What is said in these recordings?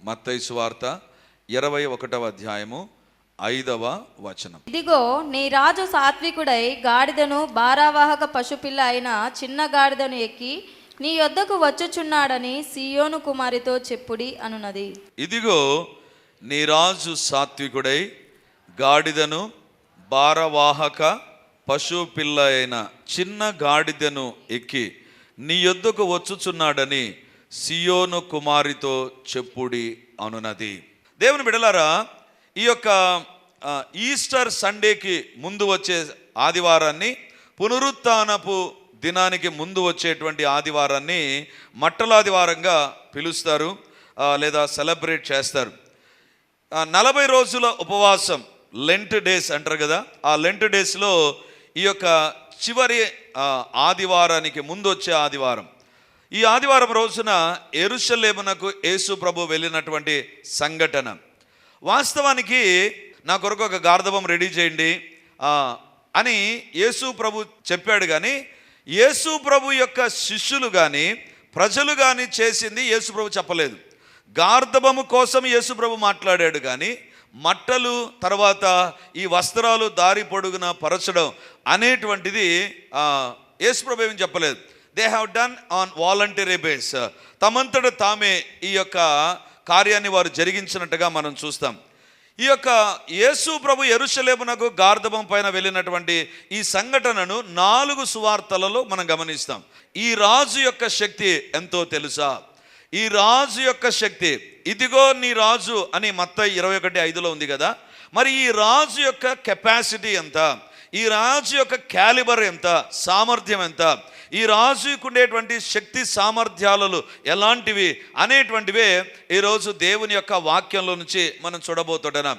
మత్తయి సువార్త 21వ అధ్యాయము 5వ వచనం. ఇదిగో నీ రాజు సాత్వికుడై గాడిదను భారవాహక పశుపిల్ల అయిన చిన్న గాడిదను ఎక్కి నీ యొద్దకు వచ్చుచున్నాడని సియోను కుమారితో చెప్పుడి అనున్నది. ఇదిగో నీ రాజు సాత్వికుడై గాడిదను భారవాహక పశుపిల్ల అయిన చిన్న గాడిదను ఎక్కి నీ యొద్దకు వచ్చుచున్నాడని సియోను కుమారితో చెప్పుడి అనున్నది. దేవుని బిడ్డలారా, ఈ యొక్క ఈస్టర్ సండేకి ముందు వచ్చే ఆదివారాన్ని, పునరుత్థానపు దినానికి ముందు వచ్చేటువంటి ఆదివారాన్ని మట్టలాదివారంగా పిలుస్తారు లేదా సెలబ్రేట్ చేస్తారు. 40 రోజుల ఉపవాసం, లెంట్ డేస్ అంటారు కదా. ఆ లెంట్ డేస్లో ఈ యొక్క చివరి ఆదివారానికి ముందు వచ్చే ఆదివారం, ఈ ఆదివారం రోజున యెరూషలేమునకు యేసు ప్రభు వెళ్ళినటువంటి సంఘటన. వాస్తవానికి నా కొరకు ఒక గార్ధబం రెడీ చేయండి అని యేసు ప్రభు చెప్పాడు, కానీ యేసు ప్రభు యొక్క శిష్యులు కానీ ప్రజలు కానీ చేసింది యేసు ప్రభు చెప్పలేదు. గార్ధబము కోసం యేసు ప్రభు మాట్లాడాడు, కానీ మట్టలు తర్వాత ఈ వస్త్రాలు దారి పొడుగున పరచడం అనేటువంటిది యేసు ప్రభు ఏమని చెప్పలేదు. They have done on voluntary base. తమంతట తామే ఈ యొక్క కార్యాన్ని వారు జరిగించినట్టుగా మనం చూస్తాం. ఈ యొక్క యేసు ప్రభు యెరూషలేమునకు గార్ధబం పైన వెళ్ళినటువంటి ఈ సంఘటనను 4 సువార్తలలో మనం గమనిస్తాం. ఈ రాజు యొక్క శక్తి ఎంతో తెలుసా? ఈ రాజు యొక్క శక్తి, ఇదిగో నీ రాజు అని మత్తయి 21:5లో ఉంది కదా. మరి ఈ రాజు యొక్క కెపాసిటీ ఎంత, ఈ రాజు యొక్క క్యాలిబర్ ఎంత, సామర్థ్యం ఎంత, ఈ రాజుకు ఉండేటువంటి శక్తి సామర్థ్యాలు ఎలాంటివి అనేటువంటివే ఈరోజు దేవుని యొక్క వాక్యంలో నుంచి మనం చూడబోతున్నాం.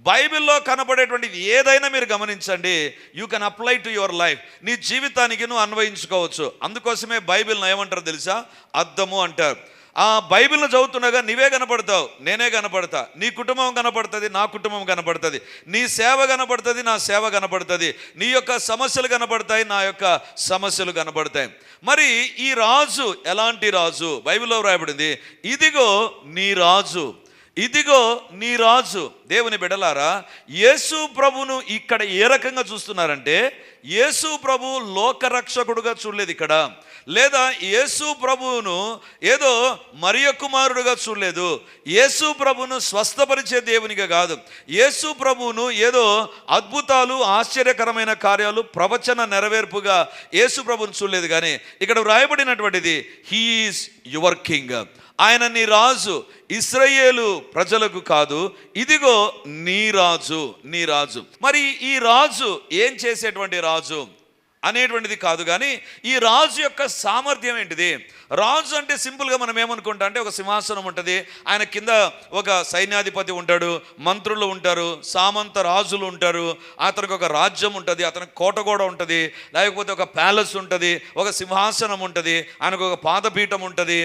బైబిల్లో కనబడేటువంటి ఏదైనా మీరు గమనించండి, you can apply to your life. నీ జీవితానికి నువ్వు అన్వయించుకోవచ్చు. అందుకోసమే బైబిల్ని ఏమంటారు తెలుసా? అద్దము అంటారు. ఆ బైబిల్ను చదువుతున్నాగా నీవే కనపడతావు, నేనే కనపడతా, నీ కుటుంబం కనపడుతుంది, నా కుటుంబం కనపడుతుంది, నీ సేవ కనపడుతుంది, నా సేవ కనపడుతుంది, నీ యొక్క సమస్యలు కనపడతాయి, నా యొక్క సమస్యలు కనపడతాయి. మరి ఈ రాజు ఎలాంటి రాజు? బైబిల్లో వ్రాయబడింది, ఇదిగో నీ రాజు, ఇదిగో నీ రాజు. దేవుని బిడ్డలారా, యేసు ప్రభును ఇక్కడ ఏ రకంగా చూస్తున్నారంటే, యేసు ప్రభు లోకరక్షకుడుగా చూడలేదు ఇక్కడ, లేదా యేసు ప్రభువును ఏదో మరియ కుమారుడుగా చూడలేదు, యేసు ప్రభువును స్వస్థపరిచే దేవునిగా కాదు, యేసు ప్రభువును ఏదో అద్భుతాలు ఆశ్చర్యకరమైన కార్యాలు ప్రవచన నెరవేర్పుగా యేసు ప్రభువును చూడలేదు. కానీ ఇక్కడ వ్రాయబడినటువంటిది, హీ ఈజ్ యువర్ కింగ్. ఆయన నీ రాజు, ఇశ్రాయేలు ప్రజలకు కాదు, ఇదిగో నీ రాజు, నీ రాజు. మరి ఈ రాజు ఏం చేసేటువంటి రాజు అనేటువంటిది కాదు, కానీ ఈ రాజు యొక్క సామర్థ్యం ఏంటిది? రాజు అంటే సింపుల్గా మనం ఏమనుకుంటా అంటే, ఒక సింహాసనం ఉంటుంది, ఆయన కింద ఒక సైన్యాధిపతి ఉంటాడు, మంత్రులు ఉంటారు, సామంత రాజులు ఉంటారు, అతనికి ఒక రాజ్యం ఉంటుంది, అతనికి కోట కూడా ఉంటుంది, లేకపోతే ఒక ప్యాలెస్ ఉంటుంది, ఒక సింహాసనం ఉంటుంది, ఆయనకు ఒక పాదపీఠం ఉంటుంది,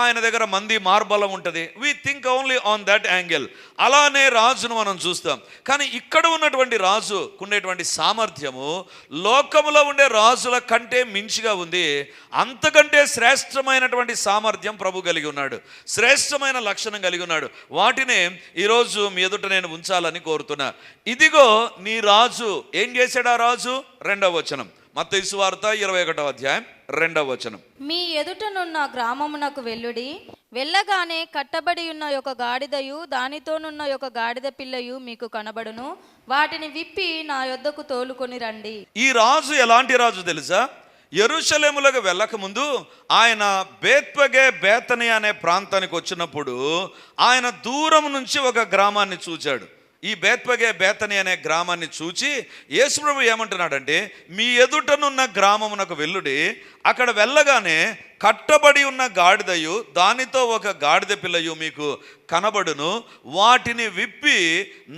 ఆయన దగ్గర మంది మార్బలం ఉంటుంది. We think only on that angle. అలానే రాజును మనం చూస్తాం. కానీ ఇక్కడ ఉన్నటువంటి రాజు ఉండేటువంటి సామర్థ్యము లోకములో ఉండే రాజుల కంటే మించిగా ఉంది. అంతకంటే శ్రేష్టమైనటువంటి సామర్థ్యం ప్రభు కలిగి ఉన్నాడు, శ్రేష్టమైన లక్షణం కలిగి ఉన్నాడు. వాటినే ఈరోజు మీ ఎదుట నేను ఉంచాలని కోరుతున్నా. ఇదిగో నీ రాజు. ఏం చేశాడు ఆ రాజు? 2వ వచనం, మత్తయి సువార్త 21వ అధ్యాయం 2వ వచనం. మీ ఎదుటనున్న గ్రామమునకు వెళ్ళుడి, వెళ్ళగానే కట్టబడి ఉన్న ఒక గాడిదయు దానితోనున్న ఒక గాడిద పిల్లయు మీకు కనబడును, వాటిని విప్పి నా యొద్దకు తోలుకొని రండి. ఈ రాజు ఎలాంటి రాజు తెలుసా? యెరూషలేములకు వెళ్ళకముందు ఆయన బేత్పగే బేతని అనే ప్రాంతానికి వచ్చినప్పుడు ఆయన దూరం నుంచి ఒక గ్రామాన్ని చూచాడు. ఈ బేత్పగే బేతని అనే గ్రామాన్ని చూచి యేసు ప్రభు ఏమంటున్నాడంటే, మీ ఎదుటనున్న గ్రామమునకు వెళ్ళుడి, అక్కడ వెళ్ళగానే కట్టబడి ఉన్న గాడిదయు దానితో ఒక గాడిద పిల్లయు మీకు కనబడును, వాటిని విప్పి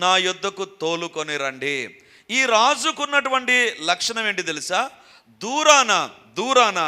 నా యొద్దకు తోలుకొని రండి. ఈ రాజుకున్నటువంటి లక్షణం ఏంటి తెలుసా? దూరాన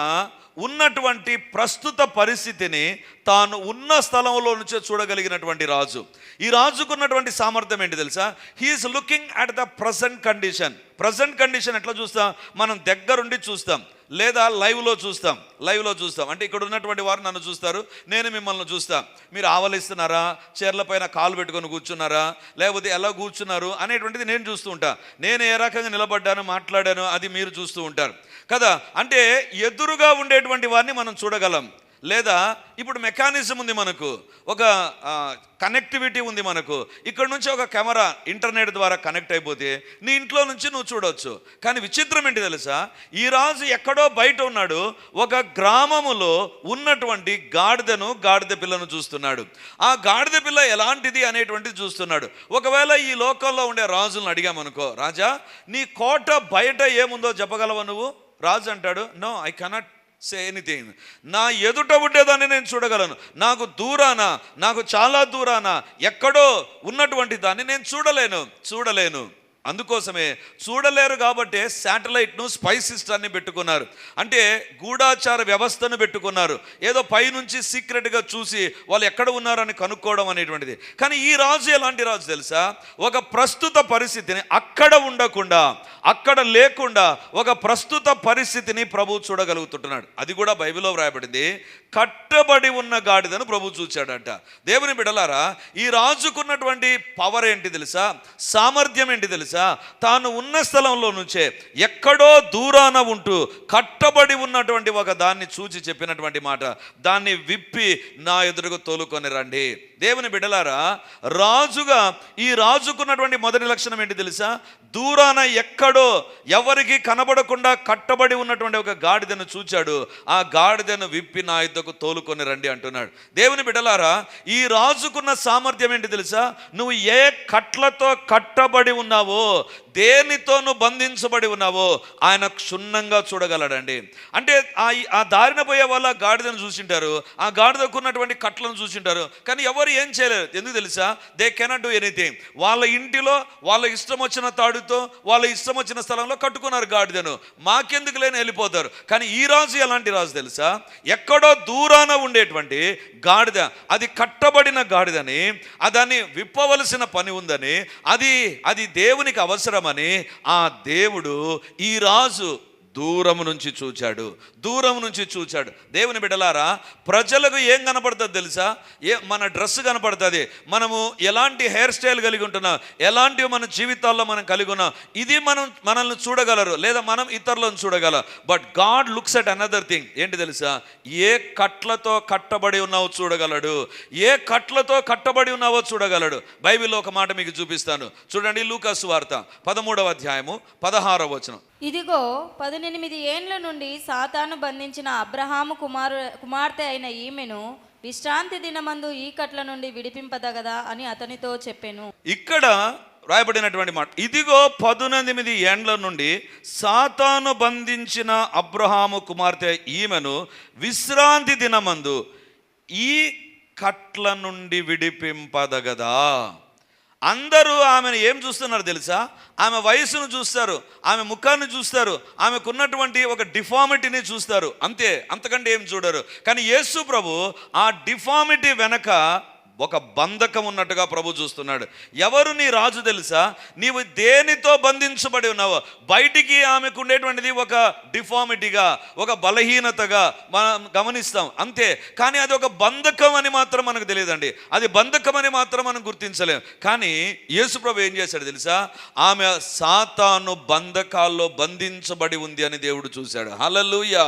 ఉన్నటువంటి ప్రస్తుత పరిస్థితిని తాను ఉన్న స్థలంలో నుంచే చూడగలిగినటువంటి రాజు. ఈ రాజుకున్నటువంటి సామర్థ్యం ఏంటి తెలుసా? He's looking at the present condition. Present condition ఎట్లా చూస్తాం? మనం దగ్గరుండి చూస్తాం, లేదా లైవ్లో చూస్తాం. అంటే ఇక్కడ ఉన్నటువంటి వారు నన్ను చూస్తారు, నేను మిమ్మల్ని చూస్తాను. మీరు ఆవలిస్తున్నారా, చీరల పైన కాలు పెట్టుకొని కూర్చున్నారా, లేకపోతే ఎలా కూర్చున్నారు అనేటువంటిది నేను చూస్తూ ఉంటాను. నేను ఏ రకంగా నిలబడ్డాను, మాట్లాడాను, అది మీరు చూస్తూ ఉంటారు కదా. అంటే ఎదురుగా ఉండేటువంటి వారిని మనం చూడగలం. లేదా ఇప్పుడు మెకానిజం ఉంది, మనకు ఒక కనెక్టివిటీ ఉంది, మనకు ఇక్కడ నుంచి ఒక కెమెరా ఇంటర్నెట్ ద్వారా కనెక్ట్ అయిపోతే నీ ఇంట్లో నుంచి నువ్వు చూడవచ్చు. కానీ విచిత్రం ఏంటి తెలుసా? ఈ రాజు ఎక్కడో బయట ఉన్నాడు, ఒక గ్రామములో ఉన్నటువంటి గాడిద పిల్లను చూస్తున్నాడు. ఆ గాడిద పిల్ల ఎలాంటిది అనేటువంటిది చూస్తున్నాడు. ఒకవేళ ఈ లోకంలో ఉండే రాజులను అడిగామనుకో, రాజా నీ కోట బయట ఏముందో చెప్పగలవా నువ్వు? రాజు అంటాడు, no I cannot say anything. నా ఎదుట ఉండేదాన్ని నేను చూడగలను, నాకు చాలా దూరాన ఎక్కడో ఉన్నటువంటి దాన్ని నేను చూడలేను. అందుకోసమే చూడలేరు కాబట్టి శాటిలైట్ను, స్పైస్ సిస్టాన్ని పెట్టుకున్నారు. అంటే గూఢాచార వ్యవస్థను పెట్టుకున్నారు. ఏదో పైనుంచి సీక్రెట్గా చూసి వాళ్ళు ఎక్కడ ఉన్నారని కనుక్కోవడం అనేటువంటిది. కానీ ఈ రాజు ఎలాంటి రాజు తెలుసా? ఒక ప్రస్తుత పరిస్థితిని అక్కడ ఉండకుండా, అక్కడ లేకుండా ఒక ప్రస్తుత పరిస్థితిని ప్రభు చూడగలుగుతుంటున్నాడు. అది కూడా బైబిల్లో వ్రాయబడింది. కట్టబడి ఉన్న గాడిదను ప్రభు చూచాడట. దేవుని బిడ్డలారా, ఈ రాజుకున్నటువంటి పవర్ ఏంటి తెలుసా? సామర్థ్యం ఏంటి తెలుసా? తాను ఉన్న స్థలంలో నుంచే ఎక్కడో దూరాన ఉంటూ కట్టబడి ఉన్నటువంటి ఒక దాన్ని చూచి చెప్పినటువంటి మాట, దాన్ని విప్పి నా ఎదురుకు తోలుకొని రండి. దేవుని బిడ్డలారా, రాజుగా ఈ రాజుకున్నటువంటి మొదటి లక్షణం ఏంటి తెలుసా? దూరాన ఎక్కడో ఎవరికి కనబడకుండా కట్టబడి ఉన్నటువంటి ఒక గాడిదను చూచాడు. ఆ గాడిదను విప్పి నా యుద్ధకు తోలుకొని రండి అంటున్నాడు. దేవుని బిడ్డలారా, ఈ రాజుకున్న సామర్థ్యం ఏంటి తెలుసా? నువ్వు ఏ కట్లతో కట్టబడి ఉన్నావో, దేనితో నువ్వు బంధించబడి ఉన్నావో ఆయన క్షుణ్ణంగా చూడగలడండి. అంటే ఆ దారిన పోయే వాళ్ళు ఆ గాడిదను చూసింటారు, ఆ గాడిదకున్నటువంటి కట్లను చూసింటారు, కానీ ఎవరు ఏం చేయలేరు. ఎందుకు తెలుసా? They cannot do anything. వాళ్ళ ఇంటిలో వాళ్ళ ఇష్టం వచ్చిన తాడుతో, వాళ్ళ ఇష్టం వచ్చిన స్థలంలో కట్టుకున్నారు గాడిదను. మాకెందుకు లేని వెళ్ళిపోతారు. కానీ ఈ రాజు ఎలాంటి రాజు తెలుసా? ఎక్కడో దూరాన ఉండేటువంటి గాడిద, అది కట్టబడిన గాడిదని, దాన్ని విప్పవలసిన పని ఉందని, అది దేవునికి అవసరమని ఆ దేవుడు ఈ రాజు దూరము నుంచి చూచాడు. దేవుని బిడ్డలారా, ప్రజలకు ఏం కనపడుతుంది తెలుసా? మన డ్రెస్ కనపడుతుంది, మనము ఎలాంటి హెయిర్ స్టైల్ కలిగి ఉంటున్నాం, ఎలాంటివి మన జీవితాల్లో మనం కలిగి ఉన్నాం, ఇది మనల్ని చూడగలరు, లేదా మనం ఇతరులను చూడగలం. But God looks at another thing. ఏంటి తెలుసా? ఏ కట్లతో కట్టబడి ఉన్నావో చూడగలడు, ఏ కట్లతో కట్టబడి ఉన్నావో చూడగలడు. బైబిల్లో ఒక మాట మీకు చూపిస్తాను, చూడండి. లూకా సువార్త 13వ అధ్యాయము 16వ వచనం. ఇదిగో 18 ఏండ్ల నుండి సాతాను బంధించిన అబ్రహాము కుమార్తె అయిన ఈమెను విశ్రాంతి దినమందు ఈ కట్ల నుండి విడిపింపదగదా అని అతనితో చెప్పెను. ఇక్కడ రాయబడినటువంటి మాట, ఇదిగో 18 ఏండ్ల నుండి సాతాను బంధించిన అబ్రహాము కుమార్తె ఈమెను విశ్రాంతి దినమందు ఈ కట్ల నుండి విడిపింపదగదా. అందరూ ఆమెను ఏం చూస్తున్నారు తెలుసా? ఆమె వయసును చూస్తారు, ఆమె ముఖాన్ని చూస్తారు, ఆమెకున్నటువంటి ఒక డిఫార్మిటీని చూస్తారు, అంతకంటే ఏం చూడరు. కానీ యేసు ప్రభు ఆ డిఫార్మిటీ వెనక ఒక బంధకం ఉన్నట్టుగా ప్రభు చూస్తున్నాడు. ఎవరు నీ రాజు తెలుసా? నీవు దేనితో బంధించబడి ఉన్నావో, బయటికి ఆమెకు ఉండేటువంటిది ఒక డిఫార్మిటీగా, ఒక బలహీనతగా మనం గమనిస్తాం, అంతే. కానీ అది ఒక బంధకం అని మాత్రం మనకు తెలియదండి, అది బంధకం అని మాత్రం మనం గుర్తించలేం. కానీ యేసు ప్రభు ఏం చేశాడు తెలుసా? ఆమె సాతాను బంధకాల్లో బంధించబడి ఉంది అని దేవుడు చూశాడు. హల్లెలూయా.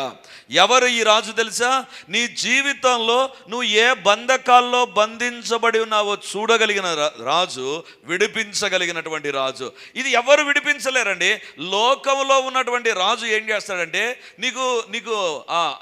ఎవరు ఈ రాజు తెలుసా? నీ జీవితంలో నువ్వు ఏ బంధకాల్లో బంధించబడి ఉన్నావో చూడగలిగిన రాజు, విడిపించగలిగినటువంటి రాజు. ఇది ఎవరు విడిపించలేరండి. లోకంలో ఉన్నటువంటి రాజు ఏం చేస్తాడంటే, నీకు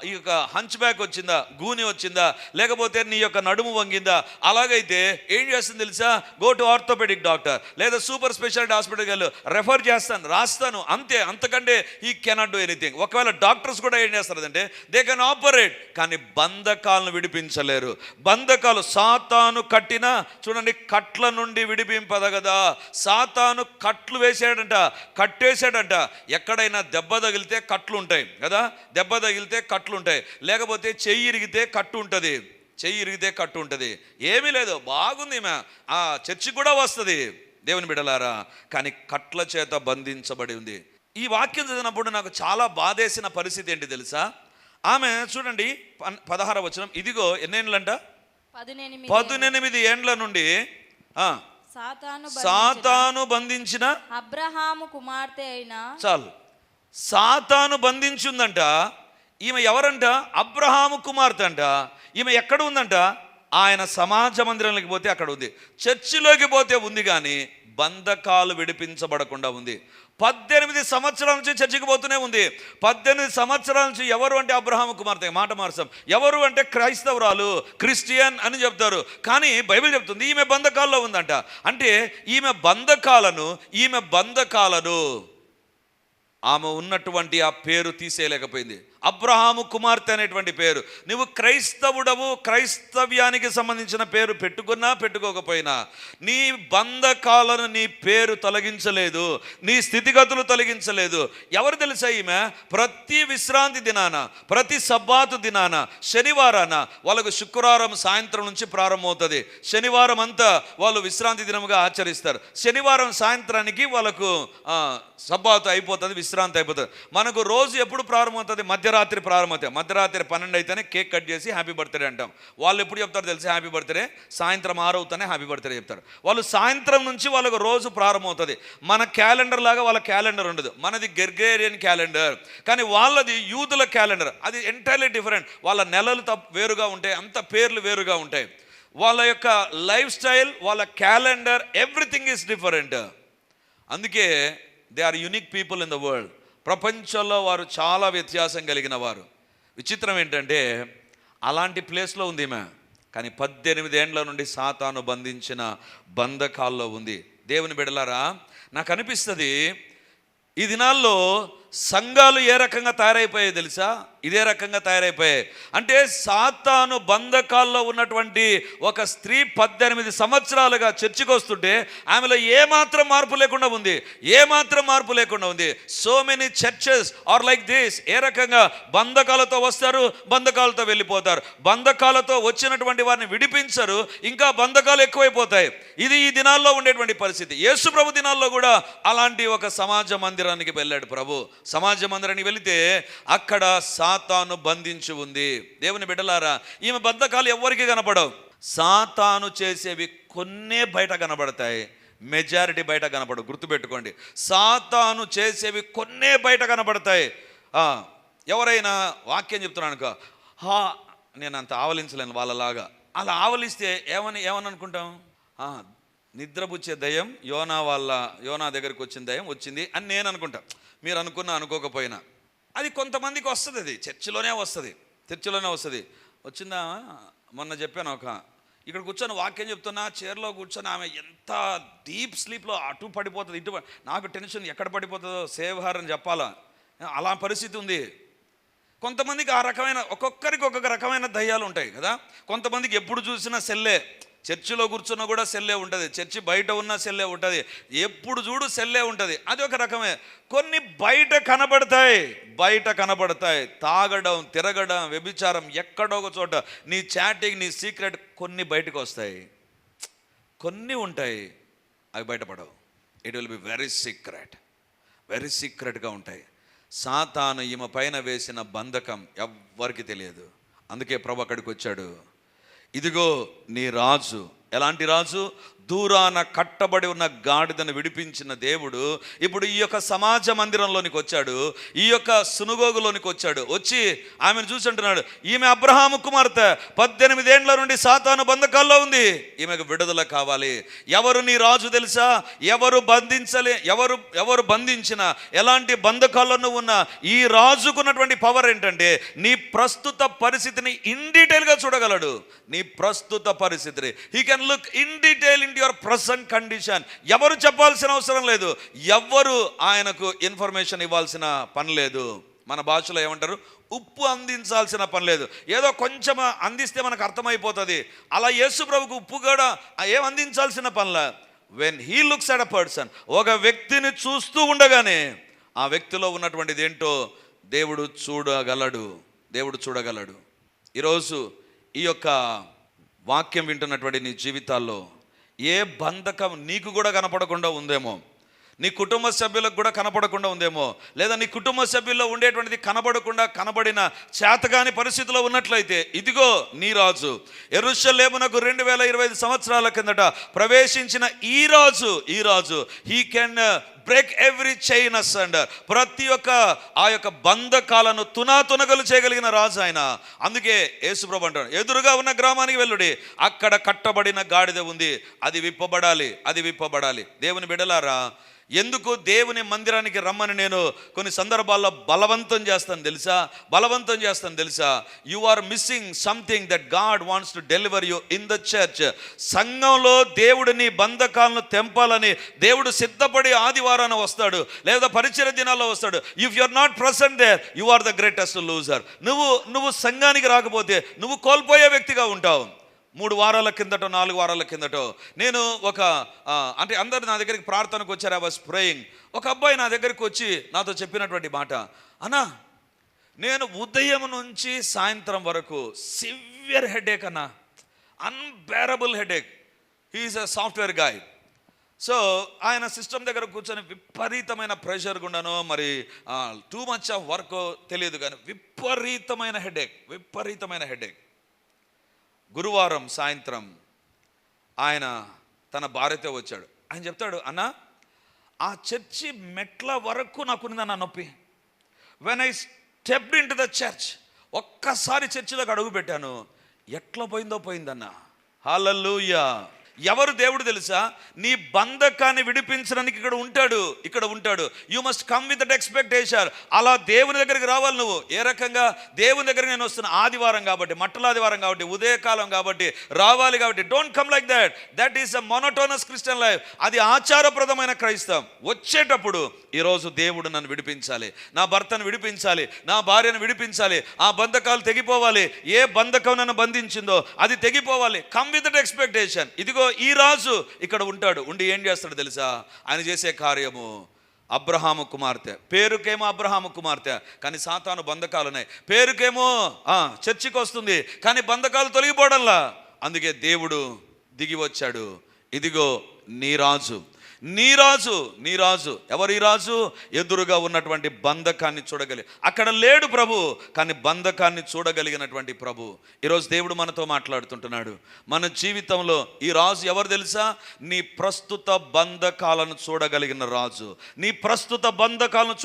ఈ యొక్క హంచ్ బ్యాక్ వచ్చిందా, గూని వచ్చిందా, లేకపోతే నీ యొక్క నడుము వంగిందా, అలాగైతే ఏం చేస్తుంది తెలుసా? గో టు ఆర్థోపెడిక్ డాక్టర్, లేదా సూపర్ స్పెషాలిటీ హాస్పిటల్కి వెళ్ళు, రెఫర్ చేస్తాను, రాస్తాను, అంతే. అంతకంటే ఈ కెనాట్ డూ ఎనీథింగ్. ఒకవేళ డాక్టర్స్ కూడా ఏం చేస్తారంటే దే కెన్ ఆపరేట్, కానీ బంధకాలను విడిపించలేరు. బంధకాలు సాతాను కట్టిన, చూడండి, కట్ల నుండి విడిపింపదగదా. సాతాను కట్లు వేసాడంట, కట్టేశాడంట. ఎక్కడైనా దెబ్బ తగిలితే కట్లు ఉంటాయి కదా, దెబ్బ తగిలితే కట్లు ఉంటాయి, లేకపోతే చెయ్యి ఇరిగితే కట్టు ఉంటుంది. చెయ్యి ఇరిగితే కట్టు ఉంటుంది, ఏమీ లేదు, బాగుంది ఈమె, ఆ చర్చి కూడా వస్తుంది, దేవుని బిడ్డలారా, కానీ కట్ల చేత బంధించబడి ఉంది. ఈ వాక్యం చదివినప్పుడు నాకు చాలా బాధేసిన పరిస్థితి ఏంటి తెలుసా? ఆమె చూడండి 16వ వచనం, ఇదిగో ఎన్నేళ్ళంట, 18 ఏండ్ల నుండి సాతాను బంధించిన అబ్రహాము కుమార్తె అయిన, చాలు, సాతాను బంధించిందంట. ఈమె ఎవరంట? అబ్రహాము కుమార్తె అంట. ఈమె ఎక్కడ ఉందంట? ఆయన సమాజ మందిరంలోకి పోతే అక్కడ ఉంది, చర్చిలోకి పోతే ఉంది, కానీ బంధకాలు విడిపించబడకుండా ఉంది. 18 సంవత్సరాల నుంచి చర్చికి పోతూనే ఉంది. 18 సంవత్సరాల నుంచి ఎవరు అంటే అబ్రహాము కుమార్తె, మాట మార్చం, ఎవరు అంటే క్రైస్తవురాలు, క్రిస్టియన్ అని చెప్తారు, కానీ బైబిల్ చెప్తుంది ఈమె బంధకాల్లో ఉందంట. అంటే ఈమె బంధకాలను ఆమె ఉన్నటువంటి ఆ పేరు తీసేయలేకపోయింది. అబ్రహాము కుమార్తె అనేటువంటి పేరు, నువ్వు క్రైస్తవుడవు, క్రైస్తవ్యానికి సంబంధించిన పేరు పెట్టుకున్నా పెట్టుకోకపోయినా నీ బంధకాలను నీ పేరు తొలగించలేదు, నీ స్థితిగతులు తొలగించలేదు. ఎవరు తెలుసా? ఈమె ప్రతి విశ్రాంతి దినాన, ప్రతి సబ్బాతు దినాన, శనివారాన, వాళ్ళకు శుక్రవారం సాయంత్రం నుంచి ప్రారంభమవుతుంది, శనివారం అంతా వాళ్ళు విశ్రాంతి దినముగా ఆచరిస్తారు. శనివారం సాయంత్రానికి వాళ్ళకు సబ్బాతు అయిపోతుంది, విశ్రాంతి అయిపోతుంది. మనకు రోజు ఎప్పుడు ప్రారంభమవుతుంది? మధ్యరాత్రి ప్రారంభమవుతాయి. మధ్యరాత్రి 12 అయితేనే కేక్ కట్ చేసి హ్యాపీ బర్త్డే అంటాం. వాళ్ళు ఎప్పుడు చెప్తారు తెలిసి హ్యాపీ బర్త్డే? సాయంత్రం 6 అవుతానే హ్యాపీ బర్త్డే చెప్తారు. వాళ్ళు సాయంత్రం నుంచి వాళ్ళకు రోజు ప్రారంభమవుతుంది. మన క్యాలెండర్ లాగా వాళ్ళ క్యాలెండర్ ఉండదు, మనది గ్రెగోరియన్ క్యాలెండర్, కానీ వాళ్ళది యూదుల క్యాలెండర్, అది ఎంటైర్లీ డిఫరెంట్. వాళ్ళ నెలలు వేరుగా ఉంటాయి, అంత పేర్లు వేరుగా ఉంటాయి. వాళ్ళ యొక్క లైఫ్ స్టైల్, వాళ్ళ క్యాలెండర్, ఎవ్రీథింగ్ ఈజ్ డిఫరెంట్. అందుకే they are unique people in the world. ప్రపంచంలో వారు చాలా వ్యత్యాసం కలిగిన వారు. విచిత్రం ఏంటంటే అలాంటి ప్లేస్లో ఉంది ఈమె, కానీ 18 ఏండ్ల నుండి సాతాను బంధించిన బంధకాల్లో ఉంది. దేవుని బిడ్డలారా, నాకు అనిపిస్తుంది ఈ దినాల్లో సంఘాలు ఏ రకంగా తయారైపోయాయి తెలుసా? ఇదే రకంగా తయారైపోయాయి. అంటే సాతాను బంధకాల్లో ఉన్నటువంటి ఒక స్త్రీ 18 సంవత్సరాలుగా చర్చికి వస్తుంటే ఆమెలో ఏమాత్రం మార్పు లేకుండా ఉంది, ఏమాత్రం మార్పు లేకుండా ఉంది. So many churches are like this. ఏ రకంగా బంధకాలతో వస్తారు, బంధకాలతో వెళ్ళిపోతారు, బంధకాలతో వచ్చినటువంటి వారిని విడిపించరు, ఇంకా బంధకాలు ఎక్కువైపోతాయి. ఇది ఈ దినాల్లో ఉండేటువంటి పరిస్థితి. యేసు ప్రభు దినాల్లో కూడా అలాంటి ఒక సమాజ మందిరానికి వెళ్ళాడు ప్రభు. సమాజ మందిరానికి వెళితే అక్కడ సాతాను బంధించి ఉంది. దేవుని బిడ్డలారా, ఈమె బంధకాలు ఎవరికి కనపడవు. సాతాను చేసేవి కొన్నే బయట కనబడతాయి, మెజారిటీ బయట కనపడవు. గుర్తుపెట్టుకోండి, సాతాను చేసేవి కొన్నే బయట కనబడతాయి. ఎవరైనా వాక్యం చెప్తున్నాను అనుకో, నేను అంత ఆవలించలేను వాళ్ళలాగా. అలా ఆవలిస్తే ఏమని అనుకుంటాం? నిద్రపుచ్చే దయ్యం యోనా దగ్గరికి వచ్చిన దయ్యం వచ్చింది అని నేను అనుకుంటా. మీరు అనుకోకపోయినా అది కొంతమందికి వస్తుంది, అది చర్చిలోనే వస్తుంది. వచ్చిందా? మొన్న చెప్పాను, ఇక్కడ కూర్చొని వాక్యం చెప్తున్నా, చైర్లో కూర్చొని ఆమె ఎంత డీప్ స్లీప్లో అటు పడిపోతుంది, ఇటు. నాకు టెన్షన్ ఎక్కడ పడిపోతుందో, సేవ్ హర్ అని చెప్పాలా, అలా పరిస్థితి ఉంది. కొంతమందికి ఆ రకమైన, ఒక్కొక్కరికి ఒక్కొక్క రకమైన దయ్యాలు ఉంటాయి కదా. కొంతమందికి ఎప్పుడు చూసినా సెల్లే, చర్చిలో కూర్చున్నా కూడా సెల్లే ఉంటుంది, చర్చి బయట ఉన్న సెల్లే ఉంటుంది, ఎప్పుడు చూడు సెల్లే ఉంటుంది. అది ఒక రకమే. కొన్ని బయట కనబడతాయి, తాగడం, తిరగడం, వ్యభిచారం, ఎక్కడో ఒక చోట నీ చాటింగ్, నీ సీక్రెట్ కొన్ని బయటకు వస్తాయి. కొన్ని ఉంటాయి, అవి బయటపడవు. ఇట్ విల్ బి వెరీ సీక్రెట్గా ఉంటాయి. సాతాను ఈమె పైన వేసిన బంధకం ఎవ్వరికి తెలియదు. అందుకే ప్రభు అక్కడికి వచ్చాడు. ఇదిగో నీ రాజు. ఎలాంటి రాజు? దూరాన కట్టబడి ఉన్న గాడిదను విడిపించిన దేవుడు ఇప్పుడు ఈ యొక్క సమాజ మందిరంలోనికి వచ్చాడు, ఈ యొక్క సునుగోగులోనికి వచ్చాడు. వచ్చి ఆమెను చూసి అంటున్నాడు, ఈమె అబ్రహాము కుమార్తె, 18 ఏండ్ల నుండి సాతాను బంధకాల్లో ఉంది, ఈమెకు విడుదల కావాలి. ఎవరు నీ రాజు తెలుసా? ఎవరు బంధించిన, ఎలాంటి బంధకాల్లో ఉన్నా ఈ రాజుకున్నటువంటి పవర్ ఏంటంటే నీ ప్రస్తుత పరిస్థితిని ఇన్ డీటెయిల్గా చూడగలడు. నీ ప్రస్తుత పరిస్థితిని he can look in detail in your present condition. ఎవరు చెప్పాల్సిన అవసరం లేదు, ఎవరు ఆయనకు ఇన్ఫర్మేషన్ ఇవ్వాల్సిన పని లేదు. మన భాషలో ఏమంటారు? ఉప్పు అందించాల్సిన పని లేదు. ఏదో కొంచెం అందిస్తే మనకు అర్థమైపోతుంది. అలా యేసు ప్రభుకు ఉప్పు కూడా ఏం అందించాల్సిన పనిలే. When he looks at a person, ఒక వ్యక్తిని చూస్తూ ఉండగానే ఆ వ్యక్తిలో ఉన్నటువంటిది ఏంటో దేవుడు చూడగలడు. ఈరోజు ఈ యొక్క వాక్యం వింటున్నటువంటి నీ జీవితాల్లో ఏ బంధకం నీకు కూడా కనపడకుండా ఉందేమో, నీ కుటుంబ సభ్యులకు కూడా కనపడకుండా ఉందేమో, లేదా నీ కుటుంబ సభ్యుల్లో ఉండేటువంటిది కనబడిన చేతగాని పరిస్థితిలో ఉన్నట్లయితే, ఇదిగో నీ రాజు యెరూషలేమునకు 2025 సంవత్సరాల కిందట ప్రవేశించిన ఈ రాజు he can break every chain asunder. ప్రతి ఒక్క ఆ యొక్క బంధకాలను తునాతునగలు చేయగలిగిన రాజు ఆయన. అందుకే యేసుప్రభు అంటాడు, ఎదురుగా ఉన్న గ్రామానికి వెళ్ళుడి, అక్కడ కట్టబడిన గాడిద ఉంది, అది విప్పబడాలి. దేవుని బిడ్డలారా, ఎందుకు దేవుని మందిరానికి రమ్మని నేను కొన్ని సందర్భాల్లో బలవంతం చేస్తాను తెలుసా? You are missing something that God wants to deliver you in the church. సంఘంలో దేవుడు నీ బంధకాలను తెంపాలని దేవుడు సిద్ధపడి ఆదివారాన వస్తాడు, లేదా పరిచర్య దినాల్లో వస్తాడు. If you are not present there, you are the greatest loser. నువ్వు సంఘానికి రాకపోతే నువ్వు కోల్పోయే వ్యక్తిగా ఉంటావు. 3 వారాల కిందటో 4 వారాల కిందటో నేను అంటే అందరు నా దగ్గరికి ప్రార్థనకు వచ్చారు. I was praying. ఒక అబ్బాయి నా దగ్గరికి వచ్చి నాతో చెప్పినటువంటి మాట, అన్నా నేను ఉదయం నుంచి సాయంత్రం వరకు సివియర్ హెడేక్ అన్నా, unbearable headache. He's a software guy. So ఆయన సిస్టమ్ దగ్గర కూర్చొని విపరీతమైన ప్రెషర్ గుండానో మరి టూ మచ్ ఆఫ్ వర్క్ తెలియదు కానీ విపరీతమైన హెడేక్. గురువారం సాయంత్రం ఆయన తన భార్యతో వచ్చాడు. ఆయన చెప్తాడు, అన్న ఆ చర్చి మెట్ల వరకు నాకున్నదన్న నొప్పి. When I stepped in to the church, ఒక్కసారి చర్చిలోకి అడుగు పెట్టాను, ఎట్లా పోయిందన్న. హల్లెలూయా. ఎవరు దేవుడు తెలుసా? నీ బంధకాన్ని విడిపించడానికి ఇక్కడ ఉంటాడు. You must come with that expectation. అలా దేవుని దగ్గరికి రావాలి నువ్వు. ఏ రకంగా? దేవుని దగ్గరికి నేను వస్తున్నా, ఆదివారం కాబట్టి, మట్టల ఆదివారం కాబట్టి, ఉదయకాలం కాబట్టి, రావాలి కాబట్టి. Don't come like that is a monotonous Christian life. అది ఆచారప్రదమైన క్రైస్తవం. వచ్చేటప్పుడు ఈరోజు దేవుడు నన్ను విడిపించాలి, నా భర్తను విడిపించాలి, నా భార్యను విడిపించాలి, ఆ బంధకాలు తెగిపోవాలి. ఏ బంధకం నన్ను బంధించిందో అది తెగిపోవాలి. Come with that expectation. ఇదిగో ఈ రాజు ఇక్కడ ఉంటాడు. ఉండి ఏం చేస్తాడు తెలుసా? ఆయన చేసే కార్యము అబ్రహాము కుమార్తె. పేరుకేమో అబ్రహాము కుమార్తె, కానీ సాతాను బంధకాలు ఉన్నాయి. పేరుకేమో చర్చికి వస్తుంది, కానీ బంధకాలు తొలగిపోవడంలా. అందుకే దేవుడు దిగి వచ్చాడు. ఇదిగో నీ రాజు. ఎవరు ఈ రాజు? ఎదురుగా ఉన్నటువంటి బంధకాన్ని అక్కడ లేడు ప్రభు, కానీ బంధకాన్ని చూడగలిగినటువంటి ప్రభు. ఈరోజు దేవుడు మనతో మాట్లాడుతుంటున్నాడు. మన జీవితంలో ఈ రాజు ఎవరు తెలుసా? నీ ప్రస్తుత బంధకాలను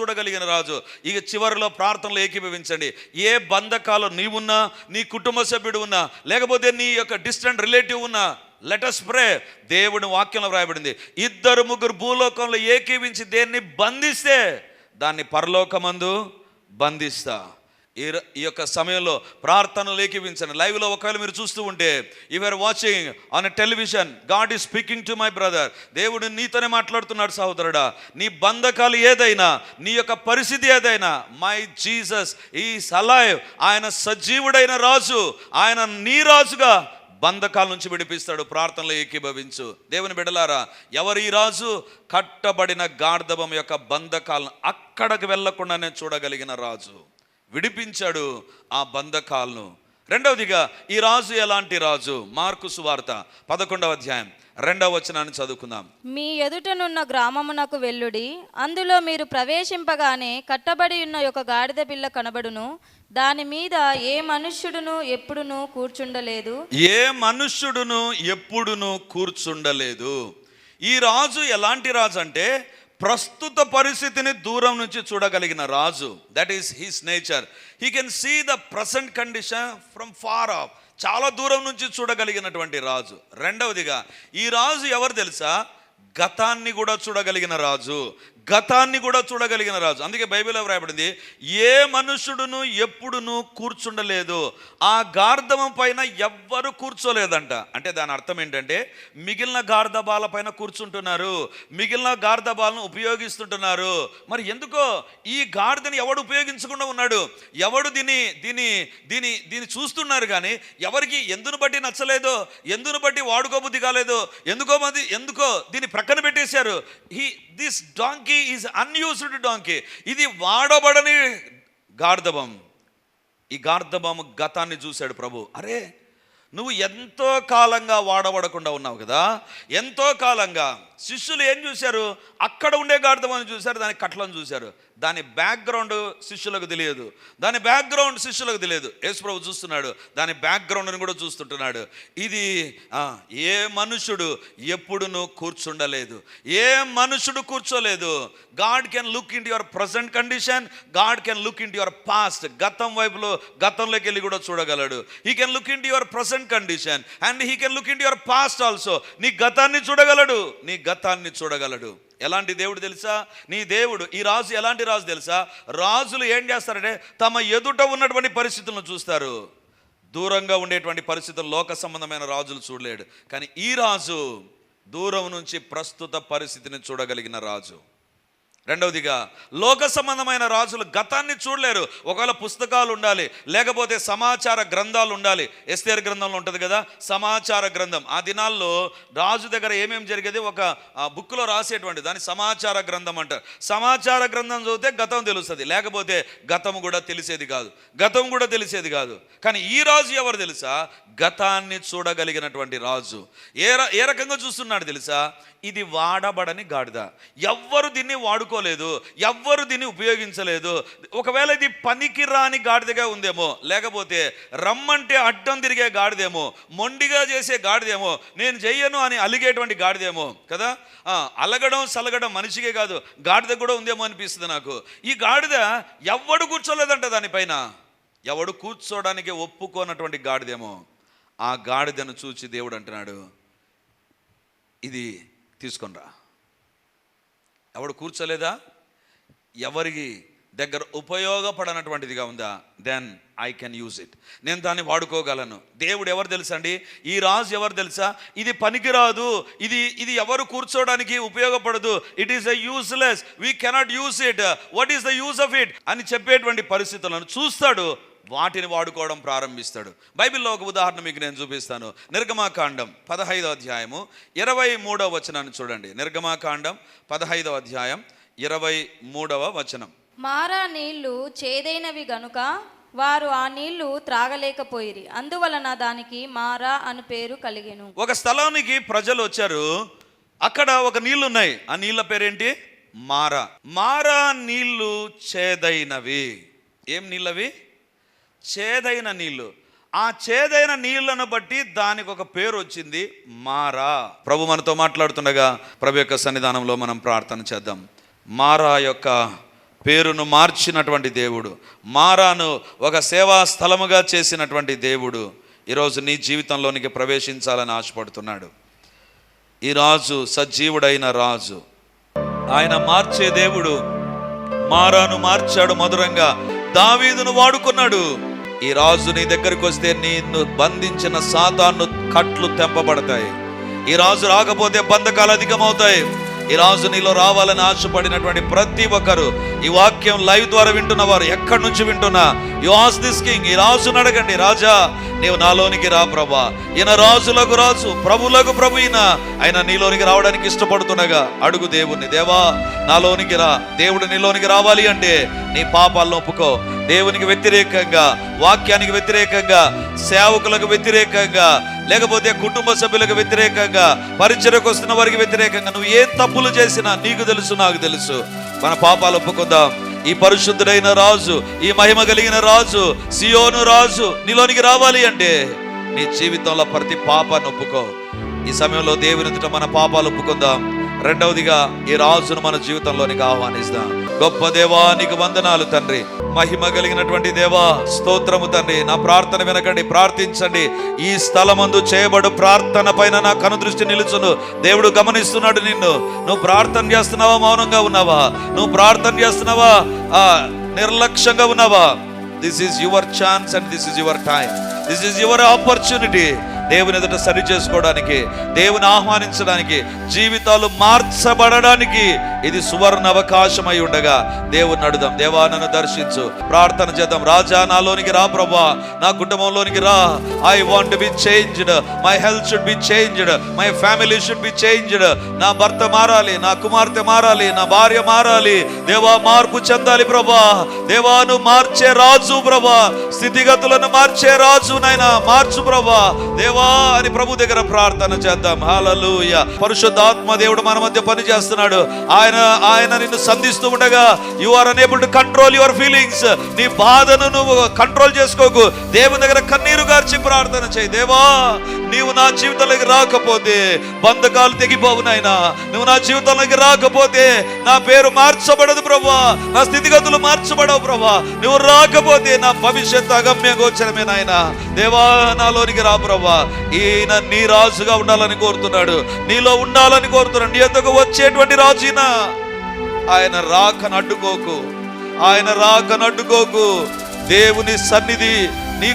చూడగలిగిన రాజు. ఇక చివరిలో ప్రార్థనలు ఏకీభవించండి. ఏ బంధకాలు నీవున్నా, నీ కుటుంబ సభ్యుడు ఉన్నా, లేకపోతే నీ యొక్క డిస్టెంట్ రిలేటివ్ ఉన్నా, లెట్ us pray. దేవుని వాక్యంలో వ్రాయబడింది, 2-3 భూలోకంలో ఏకీవించి దేన్ని బంధిస్తే దాన్ని పరలోకమందు బంధిస్తా. ఈ యొక్క సమయంలో ప్రార్థనలు ఏకీవించండి. లైవ్లో ఒకవేళ మీరు చూస్తూ ఉంటే, you are watching on a television, God is speaking to my brother. దేవుడు నీతోనే మాట్లాడుతున్నాడు సహోదరుడా. నీ బంధకాలు ఏదైనా, నీ యొక్క పరిస్థితి ఏదైనా, మై జీసస్ ఈజ్ అలైవ్. ఆయన సజీవుడైన రాజు. ఆయన నీ రాజుగా బంధకాల నుంచి విడిపిస్తాడు. ప్రార్థనలో ఏకీభవించు. దేవుని బిడ్డలారా, ఎవరు ఈ రాజు? కట్టబడిన గార్ధబం యొక్క బంధకాలను అక్కడికి వెళ్లకుండానే చూడగలిగిన రాజు. విడిపించాడు ఆ బంధకాలను. రెండవదిగా ఈ రాజు ఎలాంటి రాజు? మార్కు సువార్త 11వ అధ్యాయం 2వ వచనాన్ని చదువుకుందాం. మీ ఎదుటనున్న గ్రామమునకు వెళ్ళుడి, అందులో మీరు ప్రవేశింపగానే కట్టబడి ఉన్న ఒక గాడిద పిల్ల కనబడును, దాని మీద ఏ మనుష్యుడును ఎప్పుడును కూర్చుండలేదు. ఈ రాజు ఎలాంటి రాజు అంటే, ప్రస్తుత పరిస్థితిని దూరం నుంచి చూడగలిగిన రాజు. That is his nature. He can see the present condition from far off. చాలా దూరం నుంచి చూడగలిగినటువంటి రాజు. రెండవదిగా ఈ రాజు ఎవరు తెలుసా? గతాన్ని కూడా చూడగలిగిన రాజు. అందుకే బైబిల్లో వ్రాయబడింది, ఏ మనుషుడును ఎప్పుడును కూర్చుండలేదు. ఆ గార్ధబం పైన ఎవ్వరు కూర్చోలేదంట. అంటే దాని అర్థం ఏంటంటే, మిగిలిన గార్ధబాల పైన కూర్చుంటున్నారు, మిగిలిన గార్ధబాలను ఉపయోగిస్తుంటున్నారు. మరి ఎందుకో ఈ గాడిదని ఎవడు ఉపయోగించకుండా ఉన్నాడు? ఎవడు దీన్ని చూస్తున్నారు, కానీ ఎవరికి ఎందును బట్టి నచ్చలేదో, ఎందును బట్టి వాడుకోబుద్ధి కాలేదో, ఎందుకో దీన్ని ప్రక్కన పెట్టేశారు. This donkey is unused donkey. ఇది వాడబడని గార్ధబం. ఈ గార్ధబం గతాన్ని చూశాడు ప్రభు. అరే, నువ్వు ఎంతో కాలంగా వాడబడకుండా ఉన్నావు కదా, ఎంతో కాలంగా. శిష్యులు ఏం చూశారు? అక్కడ ఉండే గాడిదమని చూశారు, దాని కట్లను చూశారు. దాని బ్యాక్గ్రౌండ్ శిష్యులకు తెలియదు, దాని బ్యాక్గ్రౌండ్ శిష్యులకు తెలియదు. యేసుప్రభు చూస్తున్నాడు, దాని బ్యాక్గ్రౌండ్ని కూడా చూస్తుంటున్నాడు. ఇది ఏ మనుషుడు ఎప్పుడును కూర్చుండలేదు, ఏ మనుషుడు కూర్చోలేదు. God can look into your present condition, God can look into your past. గతంలోకి వెళ్ళి కూడా చూడగలడు. He can look into your present condition and he can look into your past also. నీ గతాన్ని చూడగలడు, నీ గతాన్ని చూడగలడు. ఎలాంటి దేవుడు తెలుసా? నీ దేవుడు. ఈ రాజు ఎలాంటి రాజు తెలుసా? రాజులు ఏం చేస్తారంటే తమ ఎదుట ఉన్నటువంటి పరిస్థితులను చూస్తారు, దూరంగా ఉండేటువంటి పరిస్థితులు లోక సంబంధమైన రాజులు చూడలేడు. కానీ ఈ రాజు దూరం నుంచి ప్రస్తుత పరిస్థితిని చూడగలిగిన రాజు. రెండవదిగా, లోక సంబంధమైన రాజులు గతాన్ని చూడలేరు. ఒకవేళ పుస్తకాలు ఉండాలి, లేకపోతే సమాచార గ్రంథాలు ఉండాలి. ఎస్తేర్ గ్రంథంలో ఉంటుంది కదా సమాచార గ్రంథం. ఆ దినాల్లో రాజు దగ్గర ఏమేమి జరిగేది ఒక బుక్లో రాసేటువంటి దాన్ని సమాచార గ్రంథం అంటారు. సమాచార గ్రంథం చదివితే గతం తెలుస్తుంది, లేకపోతే గతం కూడా తెలిసేది కాదు. కానీ ఈ రాజు ఎవరు తెలుసా? గతాన్ని చూడగలిగినటువంటి రాజు. ఏ రకంగా చూస్తున్నాడు తెలుసా? ఇది వాడబడని గాడిద, ఎవ్వరు దీన్ని వాడుకోలేదు, ఎవ్వరు దీన్ని ఉపయోగించలేదు. ఒకవేళ ఇది పనికి రాని గాడిదగా ఉందేమో, లేకపోతే రమ్మంటే అడ్డం తిరిగే గాడిదేమో, మొండిగా చేసే గాడిదేమో, నేను చెయ్యను అని అలిగేటువంటి గాడిదేమో కదా. అలగడం సలగడం మనిషికే కాదు, గాడిద కూడా ఉందేమో అనిపిస్తుంది నాకు. ఈ గాడిద ఎవడు కూర్చోలేదంట దానిపైన, ఎవడు కూర్చోడానికి ఒప్పుకోనటువంటి గాడిదేమో. ఆ గాడిదను చూచి దేవుడు అంటున్నాడు, ఇది తీసుకొనిరా. ఎవడు కూర్చోలేదా, ఎవరికి దగ్గర ఉపయోగపడనటువంటిదిగా ఉందా, then I can use it, నేను దాన్ని వాడుకోగలను. దేవుడు ఎవరు తెలుసా అండి? ఈ రాజు ఎవరు తెలుసా? ఇది పనికిరాదు, ఇది ఎవరు కూర్చోడానికి ఉపయోగపడదు, it is a useless, we cannot use it, what is the use of it అని చెప్పేటువంటి పరిస్థితులను చూస్తాడు, వాటిని వాడుకోవడం ప్రారంభిస్తాడు. బైబిల్లో ఒక ఉదాహరణ మీకు నేను చూపిస్తాను. నిర్గమాకాండం 15వ అధ్యాయము 23వ వచనాన్ని చూడండి. నిర్గమాకాండం 15వ అధ్యాయం 23వ వచనం. మారా నీళ్లు చేదైనవి గనుక వారు ఆ నీళ్లు త్రాగలేకపోయిరి, అందువలన దానికి మారా అను పేరు కలిగెను. ఒక స్థలానికి ప్రజలు వచ్చారు, అక్కడ ఒక నీళ్లు ఉన్నాయి. ఆ నీళ్ళ పేరేంటి? మారా. మారా నీళ్లు చేదైనవి. ఏం నీళ్ళవి? చేదైన నీళ్లు. ఆ చేదైన నీళ్లను బట్టి దానికి ఒక పేరు వచ్చింది, మారా. ప్రభు మనతో మాట్లాడుతుండగా ప్రభు యొక్క సన్నిధానంలో మనం ప్రార్థన చేద్దాం. మారా యొక్క పేరును మార్చినటువంటి దేవుడు, మారాను ఒక సేవా స్థలముగా చేసినటువంటి దేవుడు ఈరోజు నీ జీవితంలోనికి ప్రవేశించాలని ఆశపడుతున్నాడు. ఈ రాజు సజీవుడైన రాజు, ఆయన మార్చే దేవుడు. మారాను మార్చాడు మధురంగా, దావీదును వాడుకున్నాడు. ఈ రాజు నీ దగ్గరికి వస్తే నిన్ను బంధించిన సాతాను కట్లు తెంపబడతాయి. ఈ రాజు రాకపోతే బంధకాలు అధికమవుతాయి. ఈ రాజు నీలో రావాలని ఆశపడినటువంటి ప్రతి ఒక్కరు, ఈ వాక్యం లైవ్ ద్వారా వింటున్న వారు, ఎక్కడి నుంచి వింటున్నా, యు ఆస్క్ దిస్ కింగ్, ఈ రాజును అడగండి, రాజా నీవు నాలోనికి రా ప్రభా. ఈయన రాజులకు రాజు, ప్రభులకు ప్రభు, ఆయన నీలోనికి రావడానికి ఇష్టపడుతుండగా అడుగు దేవుణ్ణి, దేవా నాలోనికి రా. దేవుడు నీలోనికి రావాలి అంటే నీ పాపాలను ఒప్పుకో. దేవునికి వ్యతిరేకంగా, వాక్యానికి వ్యతిరేకంగా, సేవకులకు వ్యతిరేకంగా, లేకపోతే కుటుంబ సభ్యులకు వ్యతిరేకంగా, పరిచర్యకు వస్తున్న వారికి వ్యతిరేకంగా నువ్వు ఏ తప్పులు చేసినా నీకు తెలుసు, నాకు తెలుసు. మన పాపాలు ఒప్పుకుందాం. ఈ పరిశుద్ధుడైన రాజు, ఈ మహిమ కలిగిన రాజు, సియోను రాజు నీలోనికి రావాలి అంటే నీ జీవితంలో ప్రతి పాపాన్ని ఒప్పుకో. ఈ సమయంలో దేవుని ఎదుట మన పాపాలు ఒప్పుకుందాం. రెండవదిగా ఈ రాజును మన జీవితంలోనికి ఆహ్వానిస్తాం. గొప్ప దేవా నీకు వందనాలు తండ్రి, మహిమ కలిగినటువంటి దేవా స్తోత్రము తండ్రి. నా ప్రార్థన వినకండి, ప్రార్థించండి. ఈ స్థలమందు చేయబడు ప్రార్థన పైన నా కనుదృష్టి నిలుచును. దేవుడు గమనిస్తున్నాడు నిన్ను. నువ్వు ప్రార్థన చేస్తున్నావా, మౌనంగా ఉన్నావా? నువ్వు ప్రార్థన చేస్తున్నావా, నిర్లక్ష్యంగా ఉన్నావా? This is your chance and this is your time, this is your opportunity. దేవుని ఎదుట సరి చేసుకోవడానికి, దేవుని ఆహ్వానించడానికి, జీవితాలు మార్చబడడానికి ఇది సువర్ణ అవకాశమై ఉండగా దేవుని అడుగుదాం. దేవా నన్ను దర్శించు, ప్రార్థన చేద్దాం. రాజా నాలోనికి రా ప్రభా, నా కుటుంబంలోనికి రా. I want to be changed, my health should be changed, my family should be changed. నా భర్త మారాలి, నా కుమార్తె మారాలి, నా భార్య మారాలి. దేవా మార్పు చెందాలి ప్రభా. దేవా నువ్వు మార్చే రాజు ప్రభా. స్థితిగతులను మార్చే రాజు నాయనా, మార్చు ప్రభా దేవా అని ప్రభు దగ్గర ప్రార్థన చేద్దాం. హల్లెలూయా. పరిశుద్ధాత్మ దేవుడు మన మధ్య పని చేస్తున్నాడు. ఆయన నిన్ను సంధిస్తూ ఉండగా you are unable to control your feelings. నీ బాధను నువ్వు కంట్రోల్ చేసుకోకు. దేవుని దగ్గర కన్నీరు గార్చి ప్రార్థన చేయి. దేవా నీవు నా జీవితంలోకి రాకపోతే బంధకాలు తెగిపోవు నాయనా. నువ్వు నా జీవితంలోకి రాకపోతే నా పేరు మార్చబడదు ప్రభా, నా స్థితిగతులు మార్చబడవు ప్రభా. నువ్వు రాకపోతే నా భవిష్యత్తు అగమ్య గోచరమే నాయనా. దేవా నాలోనికి రా ప్రభా. ఈయన నీ రాజుగా ఉండాలని కోరుతున్నాడు, నీలో ఉండాలని కోరుతున్నాడు. నీ యొద్దకు వచ్చేటువంటి రాజునా ఆయన రాకను అడ్డుకోకు, ఆయన రాకను అడ్డుకోకు. దేవుని సన్నిధి నీ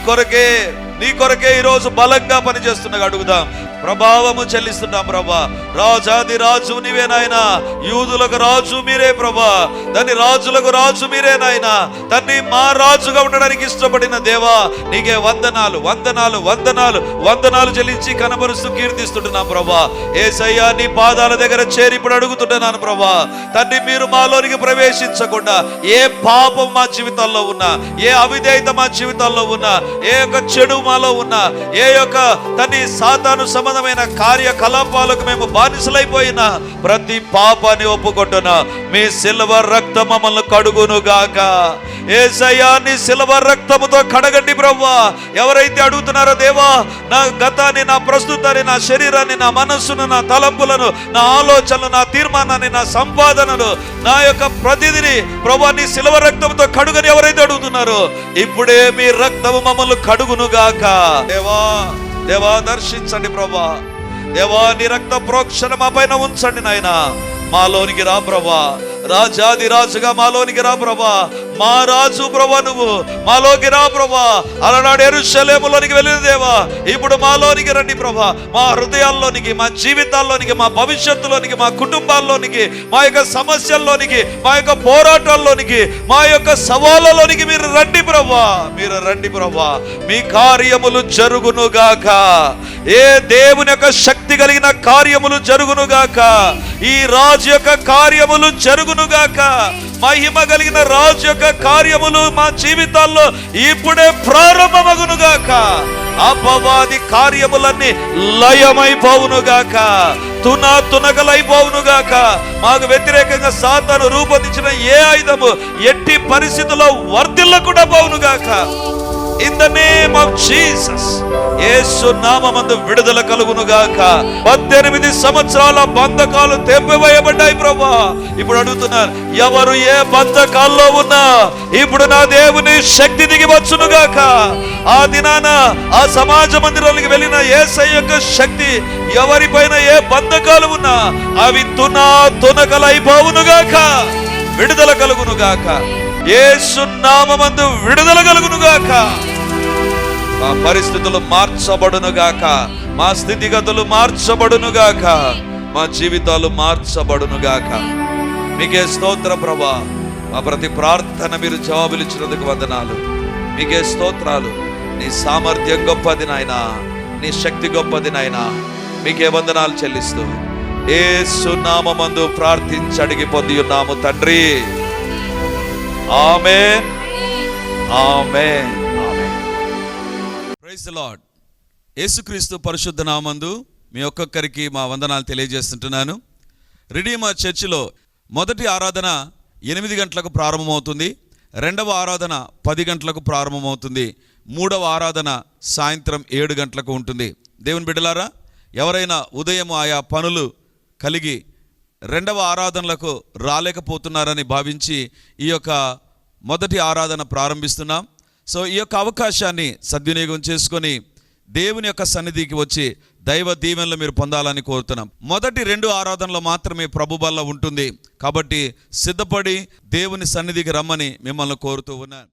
కొరకే ఈరోజు బలంగా పనిచేస్తున్నగా అడుగుదాం. ప్రభావము చెల్లిస్తున్నాం ప్రభా. రాజాది రాజు నీవే నాయనా, యూదులకు రాజు మీరే ప్రభా, దాని రాజులకు రాజు మీరే నాయనా. తండ్రి మా రాజుగా ఉండడానికి ఇష్టపడిన దేవా నీకే వందనాలు వందనాలు వందనాలు వందనాలు చెల్లించి కనబరుస్తూ కీర్తిస్తుంటున్నాం ప్రభా. యేసయ్యా నీ పాదాల దగ్గర చేరి ఇప్పుడు అడుగుతుంటున్నాను ప్రభా. తండ్రి మీరు మాలోనికి ప్రవేశించకుండా ఏ పాపం మా జీవితాల్లో ఉన్నా, ఏ అవిధేయత మా జీవితాల్లో ఉన్నా, ఏ యొక్క చెడు మాలో ఉన్నా, ఏ యొక్క తండ్రి సాతాను సంబంధమైన కార్యకలాపాలకు మేము బానిసలైపోయినా ప్రతి పాపాన్ని ఒప్పుకుంటున్నా. మీ సిల్వర్ రక్తం మమ్మల్ని కడుగును గాక. యేసయ్యా నీ సిల్వర్ రక్తముతో కడగండి ప్రభువా. ఎవరైతే అడుగుతున్నారో దేవా నా గతాన్ని, నా ప్రస్తుతాన్ని, నా శరీరాన్ని, నా మనస్సును, నా తలంపులను, నా ఆలోచనలు, నా తీర్మానాన్ని, నా సంపాదనలు, నా యొక్క ప్రతిదిని ప్రభువా నీ సిల్వర్ రక్తంతో కడుగని ఎవరైతే అడుగుతున్నారో ఇప్పుడే మీ రక్తము మమ్మల్ని కడుగును గాక. దేవా దర్శించండి ప్రభా. దేవా నీ రక్త ప్రోక్షణ మా పైన ఉంచండి నాయనా. మాలోనికి రా ప్రభా. రాజాది రాజుగా మాలోనికి రా ప్రభా. మా రాజు ప్రభా నువ్వు మాలోకి రా ప్రభా. అలనాడు యెరూషలేములోనికి వెళ్ళిన దేవా ఇప్పుడు మాలోనికి రండి ప్రభా. మా హృదయాల్లోనికి, మా జీవితాల్లోనికి, మా భవిష్యత్తులోనికి, మా కుటుంబాల్లోనికి, మా యొక్క సమస్యల్లోనికి, మా యొక్క పోరాటాల్లోనికి, మా యొక్క సవాళ్ళలోనికి మీరు రండి ప్రభా. మీరు రండి ప్రభా. మీ కార్యములు జరుగునుగాక. ఏ దేవుని యొక్క శక్తి కలిగిన కార్యములు జరుగునుగాక. ఈ రాజు యొక్క కార్యములు జరుగునుగాక. మహిమ కలిగిన రాజు యొక్క కార్యములు మా జీవితాల్లో ఇప్పుడే ప్రారంభమగునుగాక. అపవాది కార్యములన్నీ లయమైపోవునుగాక, తునకలైపోవునుగాక. మాకు వ్యతిరేకంగా సాతాను రూపొందించిన ఏ ఆయుధము ఎట్టి పరిస్థితుల్లో వర్ధిల్లకుండా పోవునుగాక. In the name of Jesus. Yesu నామమందు విడుదల కలుగునుగాక. 18 సంవత్సరాల బంధకాలు తెంపివేయబడ్డాయి ప్రభా. ఇప్పుడు అడుగుతున్నారు ఎవరు ఏ బంధకాల్లో ఉన్నా ఇప్పుడు నా దేవుని శక్తి దిగి వచ్చునుగాక. ఆ దినాన ఆ సమాజ మందిరానికి వెళ్ళిన యేసయ్య యొక్క శక్తి ఎవరిపైన ఏ బంధకాలు ఉన్నా అవి తునకలైపోవునుగాక. విడుదల కలుగునుగాక. యేసు నామమందు విడుదల కలుగునుగాక. మా పరిస్థితులు మార్చబడునుగాక. మా స్థితిగతులు మార్చబడునుగాక. మా జీవితాలు మార్చబడునుగాక. మీకే స్తోత్ర ప్రభా. మా ప్రతి ప్రార్థన మీరు జవాబులిచ్చినందుకు వందనాలు. మీకే స్తోత్రాలు. నీ సామర్థ్యం గొప్పది నాయనా, నీ శక్తి గొప్పది నాయనా. మీకే వందనాలు చెల్లిస్తూ యేసు నామమందు ప్రార్థించి అడిగి పొంది ఉన్నాము తండ్రి. ఆమేన్, ఆమేన్, ఆమేన్. Praise the Lord. యేసుక్రీస్తు పరిశుద్ధ నామమందు మీ ఒక్కొక్కరికి మా వందనాలు తెలియజేస్తుంటున్నాను. రిడీమర్ చర్చిలో మొదటి ఆరాధన 8 గంటలకు ప్రారంభమవుతుంది. రెండవ ఆరాధన 10 గంటలకు ప్రారంభమవుతుంది. మూడవ ఆరాధన సాయంత్రం 7 గంటలకు ఉంటుంది. దేవుని బిడ్డలారా, ఎవరైనా ఉదయం ఆయా పనులు కలిగి రెండవ ఆరాధనలకు రాలేకపోతున్నారని భావించి ఈ యొక్క మొదటి ఆరాధన ప్రారంభిస్తున్నాం. సో ఈ యొక్క అవకాశాన్ని సద్వినియోగం చేసుకొని దేవుని యొక్క సన్నిధికి వచ్చి దైవ దీవెనలు మీరు పొందాలని కోరుతున్నాం. మొదటి 2 ఆరాధనలు మాత్రమే ప్రభు బల్ల ఉంటుంది. కాబట్టి సిద్ధపడి దేవుని సన్నిధికి రమ్మని మిమ్మల్ని కోరుతూ ఉన్నాను.